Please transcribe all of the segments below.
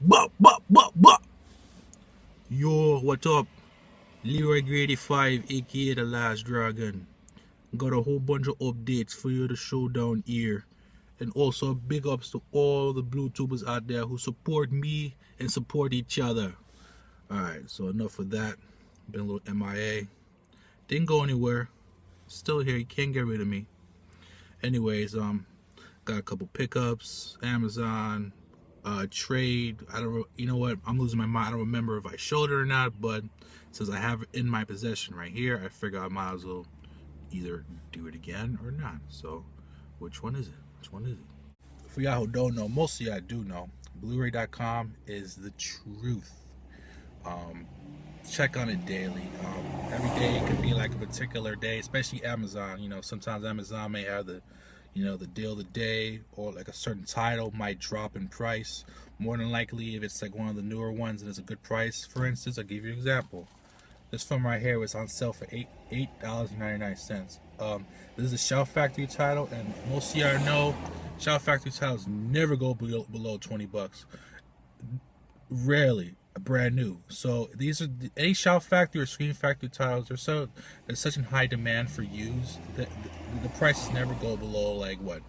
Bop, bop, bop, bop. Yo, what up? Leroy Grady 5, aka The Last Dragon. Got a whole bunch of updates for you to show down here. And also big ups to all the blutubers out there who support me and support each other. Alright, so enough of that. Been a little MIA. Didn't go anywhere. Still here, you can't get rid of me. Anyways, got a couple pickups, Amazon, trade. I don't, you know what? I'm losing my mind. I don't remember if I showed it or not, but since I have it in my possession right here, I figure I might as well either do it again or not. So, which one is it? Which one is it? For y'all who don't know, most of y'all do know, Blu-ray.com is the truth. Check on it daily. Every day it could be like a particular day, especially Amazon. You know, sometimes Amazon may have the deal of the day, or like a certain title might drop in price. More than likely, if it's like one of the newer ones and it's a good price, for instance, I'll give you an example. This film right here was on sale for $8.99. This is a Shout Factory title, and most of y'all know Shout Factory titles never go below 20 bucks. Rarely brand new. So these are any Shout Factory or Screen Factory titles. There's such in high demand for used that the prices never go below like what,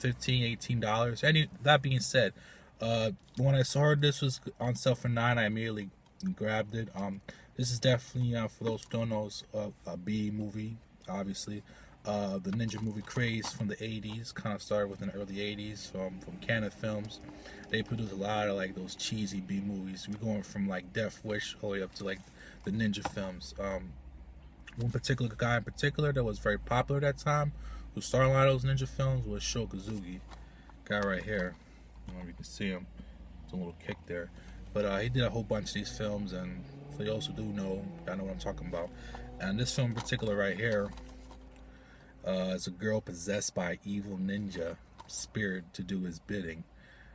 $15-$18. Any that being said, when I heard this was on sale for $9, I immediately grabbed it. This is definitely for those who don't know, a B movie, obviously. The ninja movie craze from the 80s kind of started within the early 80s from Canon Films. They produce a lot of like those cheesy B movies. We're going from like Death Wish all the way up to like the ninja films. One particular guy in particular that was very popular at that time, who started a lot of those ninja films, was Shokazugi. Guy right here. I don't know if you can see him. It's a little kick there. But he did a whole bunch of these films, and for those who do know, I know what I'm talking about. And this film in particular right here, is a girl possessed by an evil ninja spirit to do his bidding.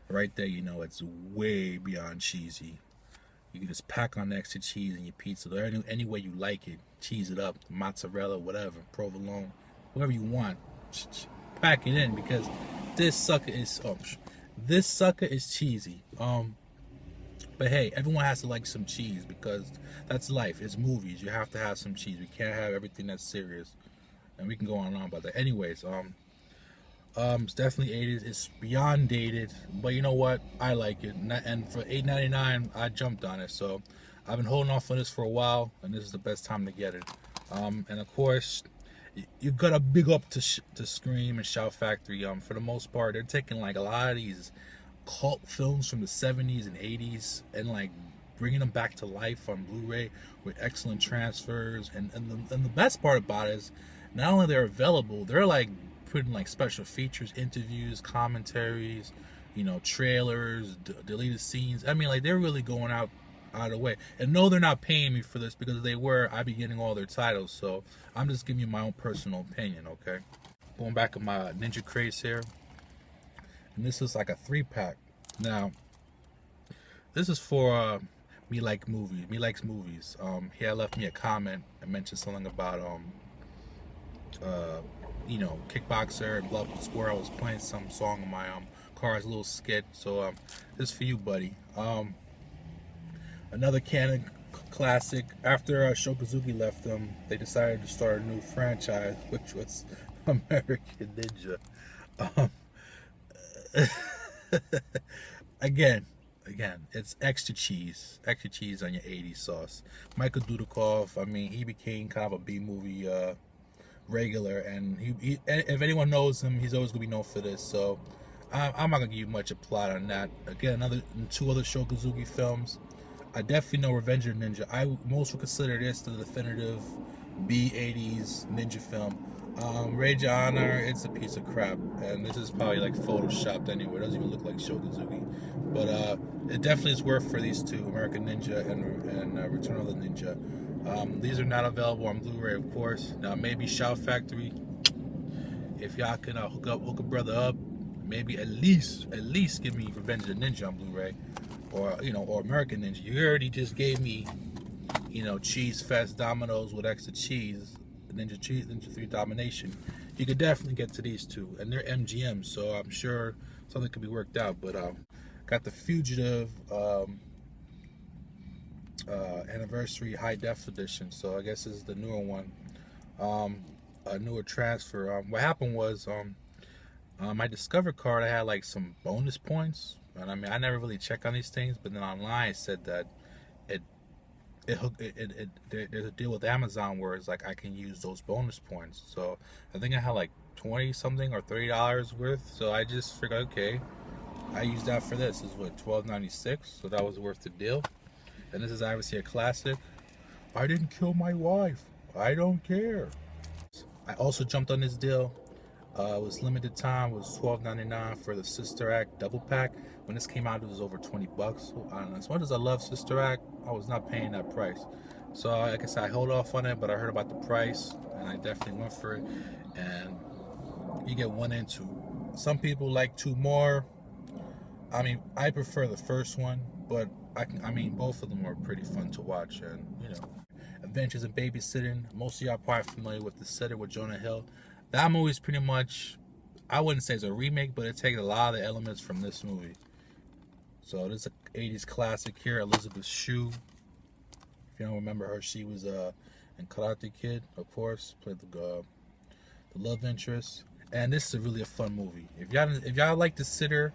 Right there, you know it's way beyond cheesy. You can just pack on extra cheese in your pizza, or any way you like it. Cheese it up, mozzarella, whatever, provolone, whatever you want. Pack it in, because this sucker is cheesy. But hey, everyone has to like some cheese, because that's life. It's movies. You have to have some cheese. We can't have everything that's serious. And we can go on and on about that. Anyways, it's definitely 80s. It's beyond dated, but you know what? I like it. And for $8.99, I jumped on it. So I've been holding off on this for a while, and this is the best time to get it. And of course, you got a big up to Scream and Shout Factory. For the most part, they're taking like a lot of these cult films from the 70s and 80s and like bringing them back to life on Blu-ray with excellent transfers. And the best part about it is, not only they're available, they're like putting like special features, interviews, commentaries, trailers, deleted scenes. I mean, like, they're really going out of the way. And no, they're not paying me for this, because if they were, I'd be getting all their titles. So I'm just giving you my own personal opinion, okay? Going back to my Ninja craze here. And this is like a 3-pack. Now, this is for Melikesmovies. He had left me a comment and mentioned something about kickboxer and Blood Square. I was playing some song in my car's little skit. So this is for you, buddy. Another canon classic. After Shokazugi left them, they decided to start a new franchise, which was American Ninja. Again, it's extra cheese on your 80s sauce. Michael Dudikoff, I mean, he became kind of a B movie regular, and he if anyone knows him, he's always gonna be known for this. So I'm not gonna give you much a plot on that. Again, two other Shokazugi films. I definitely know Revenge of the Ninja. I most would consider this the definitive B80s ninja film. Rage of Honor, it's a piece of crap, and this is probably like photoshopped anyway. It doesn't even look like Shokazugi, but it definitely is worth for these two, American Ninja and Return of the Ninja. These are not available on Blu-ray, of course. Now, maybe Shout Factory, if y'all can hook a brother up, maybe at least give me Revenge of the Ninja on Blu-ray, or American Ninja. You already just gave me, Cheese Fest Dominoes with extra cheese, Ninja 3 Domination. You could definitely get to these two, and they're MGM, so I'm sure something could be worked out. But Got the Fugitive anniversary high def edition. So I guess this is the newer one, a newer transfer. What happened was my Discover card, I had like some bonus points, and I mean I never really check on these things, but then online it said that there's a deal with Amazon where it's like I can use those bonus points. So I think I had like 20 something or $30 worth. So I just figured, okay, I used that for this. This is what, $12.96, so that was worth the deal. And this is obviously a classic. I didn't kill my wife. I don't care. I also jumped on this deal. It was limited time. It was $12.99 for the Sister Act double pack. When this came out, it was over 20 bucks. So, as much as I love Sister Act, I was not paying that price. So like I said, I hold off on it, but I heard about the price, and I definitely went for it. And you get 1 and 2. Some people like 2 more. I mean, I prefer the first one, but I mean, both of them are pretty fun to watch. And you know, Adventures in Babysitting. Most of y'all probably familiar with The Sitter with Jonah Hill. That movie is pretty much, I wouldn't say it's a remake, but it takes a lot of the elements from this movie. So this is an 80s classic here. Elizabeth Shue. If you don't remember her, she was in Karate Kid, of course, played the love interest. And this is really a fun movie. If y'all like The Sitter,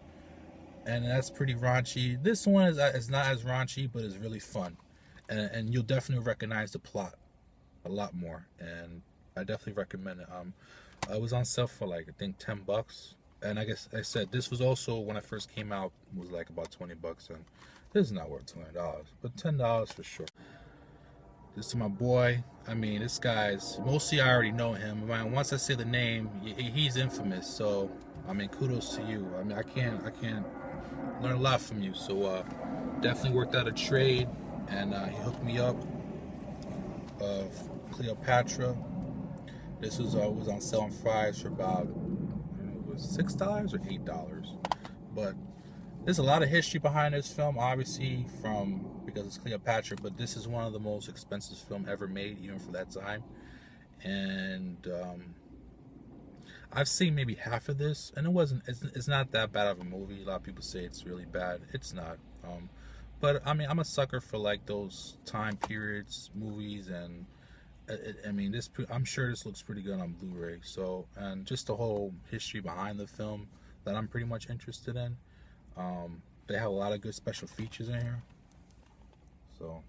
and that's pretty raunchy, this one is not as raunchy, but it's really fun. And you'll definitely recognize the plot a lot more. And I definitely recommend it. It was on sale for like, I think, 10 bucks. And I guess I said this was also, when I first came out, was like about 20 bucks. And this is not worth $20, but $10 for sure. This is my boy. I mean, this guy's, mostly I already know him. I mean, once I say the name, he's infamous. So, I mean, kudos to you. I mean, I can't learn a lot from you. So, definitely worked out a trade, and he hooked me up of Cleopatra. This was on sale on Fry's for about, it was $6 or $8. But there's a lot of history behind this film, obviously, because it's Cleopatra, but this is one of the most expensive films ever made, even for that time. And I've seen maybe half of this, and it's not that bad of a movie. A lot of people say it's really bad. It's not. But I mean, I'm a sucker for like those time periods movies, and I mean, I'm sure this looks pretty good on Blu-ray. So, and just the whole history behind the film that I'm pretty much interested in. They have a lot of good special features in here. So,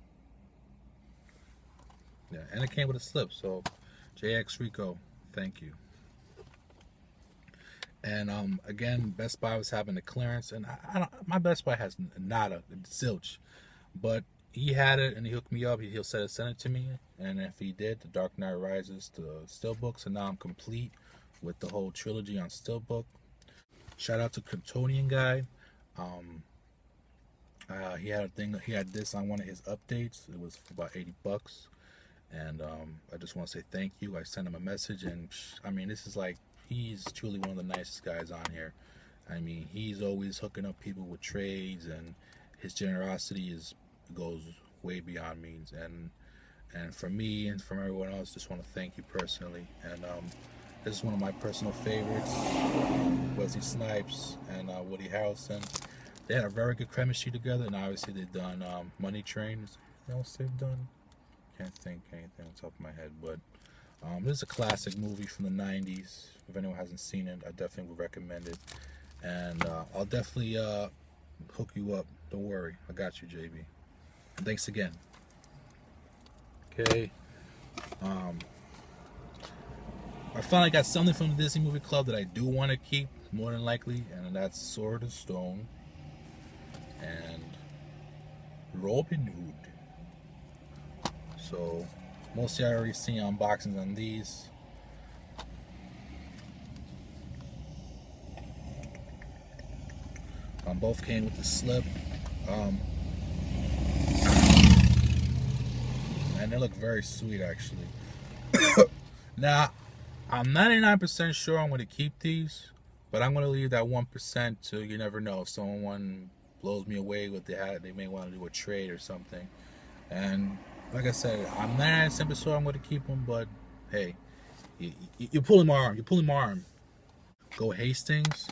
yeah, and it came with a slip. So, Jayxrico, thank you. And again, Best Buy was having a clearance, and my Best Buy has nada, zilch, but he had it and he hooked me up. He'll send it to me, and if he did, The Dark Knight Rises, the Steelbook, and now I'm complete with the whole trilogy on Steelbook. Shout out to Kryptonianguy. He had this on one of his updates. It was for about 80 bucks, and I just want to say thank you. I sent him a message, and I mean, this is like, he's truly one of the nicest guys on here. I mean, he's always hooking up people with trades, and his generosity goes way beyond means. And for me and from everyone else, just want to thank you personally. And this is one of my personal favorites, Wesley Snipes and Woody Harrelson. They had a very good chemistry together, and obviously they've done Money Train. Is there anything else they've done? Can't think anything on top of my head, but this is a classic movie from the 90s. If anyone hasn't seen it, I definitely would recommend it. And I'll definitely hook you up. Don't worry, I got you, JB. And thanks again. Okay. I finally got something from the Disney Movie Club that I do want to keep, more than likely, and that's Sword of Stone and Robin Hood. So, mostly I already seen unboxings on these. Both came with the slip. And they look very sweet, actually. Now, I'm 99% sure I'm going to keep these, but I'm going to leave that 1% to, you never know, if someone blows me away with they may want to do a trade or something. And like I said, I'm 99% sure I'm going to keep them, but hey, you're pulling my arm. You're pulling my arm. Go Hastings.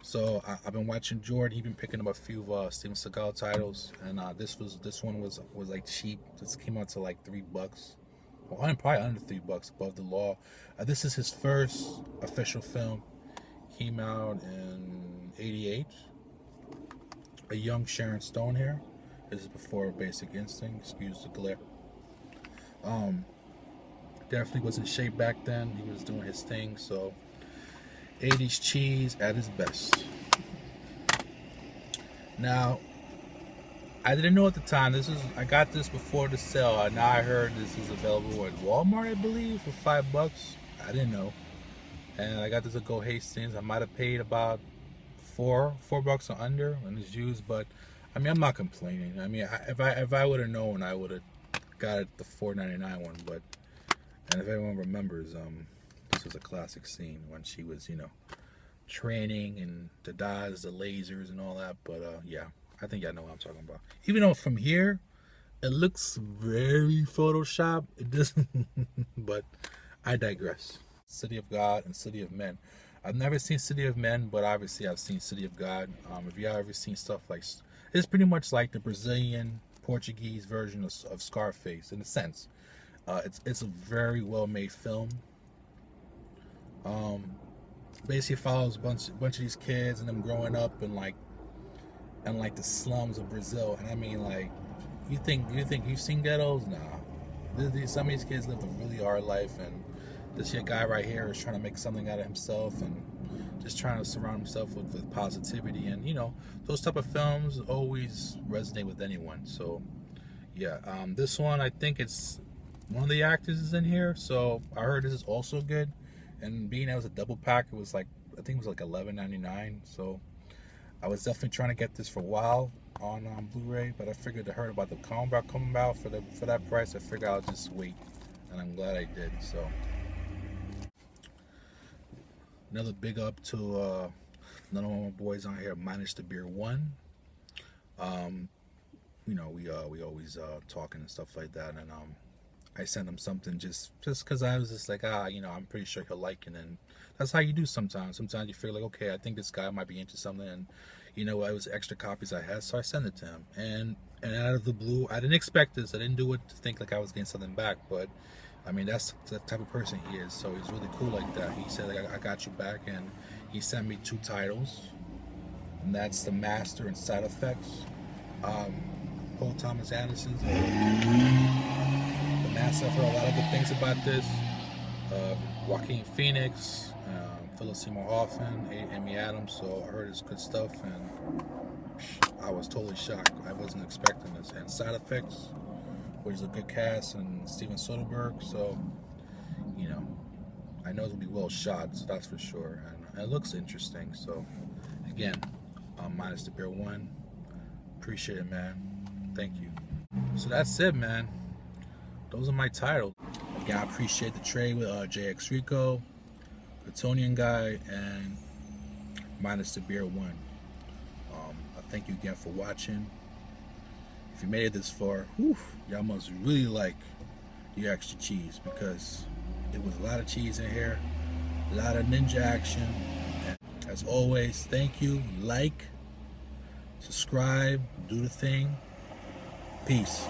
So I've been watching Jordan. He's been picking up a few Steven Seagal titles, and this one was like cheap. This came out to like $3. Well, probably under $3 above the law. This is his first official film. Came out in '88. A young Sharon Stone here. This is before Basic Instinct. Excuse the glare. Definitely was in shape back then. He was doing his thing. So 80s cheese at his best. Now, I didn't know at the time. I got this before the sale. Now I heard this is available at Walmart, I believe, for $5. I didn't know. And I got this at Go Hastings. I might have paid about $4 or under when it's used, but I mean, I'm not complaining. I mean, if I would have known, I would have got it the $4.99 one. But and if everyone remembers, this was a classic scene when she was, you know, training and the dodge, the lasers and all that. But yeah, I think y'all know what I'm talking about. Even though from here, it looks very Photoshop. It doesn't, but I digress. City of God and City of Men. I've never seen City of Men, but obviously I've seen City of God. If y'all ever seen stuff like, it's pretty much like the Brazilian Portuguese version of Scarface in a sense. It's a very well made film. Basically follows a bunch of these kids and them growing up in like the slums of Brazil. And I mean, like, you think you've seen ghettos? Nah. Some of these kids live a really hard life, and this here guy right here is trying to make something out of himself and just trying to surround himself with positivity. And you know, those type of films always resonate with anyone. So yeah, this one, I think it's one of the actors is in here, so I heard this is also good. And being it was a double pack, it was like, I think it was like $11.99. So I was definitely trying to get this for a while on Blu-ray, but I figured I heard about the coming out for that price. I figured I'll just wait, and I'm glad I did. So another big up to none of my boys on here, minus the beer one. You know, we always talking and stuff like that, and I sent him something just because I was just like, you know, I'm pretty sure he'll like it. And that's how you do sometimes. Sometimes you feel like, okay, I think this guy might be into something, and you know, it was extra copies I had, so I sent it to him. And out of the blue, I didn't expect this. I didn't do it to think like I was getting something back, but I mean, that's the type of person he is. So he's really cool like that. He said, like, I got you back, and he sent me 2 titles, and that's The Master and Side Effects. Paul Thomas Anderson's The Master. I've heard a lot of good things about this. Joaquin Phoenix, Philip Seymour Hoffman, Amy Adams. So I heard it's good stuff, and I was totally shocked. I wasn't expecting this. And Side Effects, which is a good cast, and Steven Soderbergh. So, you know, I know it's gonna be well shot, so that's for sure. And it looks interesting. So, again, minus the beer one. Appreciate it, man. Thank you. So that's it, man. Those are my titles. Again, I appreciate the trade with Jayxrico, Kryptonianguy, and minus the beer one. I thank you again for watching. If you made it this far, y'all must really like your extra cheese, because it was a lot of cheese in here, a lot of ninja action. And as always, thank you. Like, subscribe, do the thing. Peace.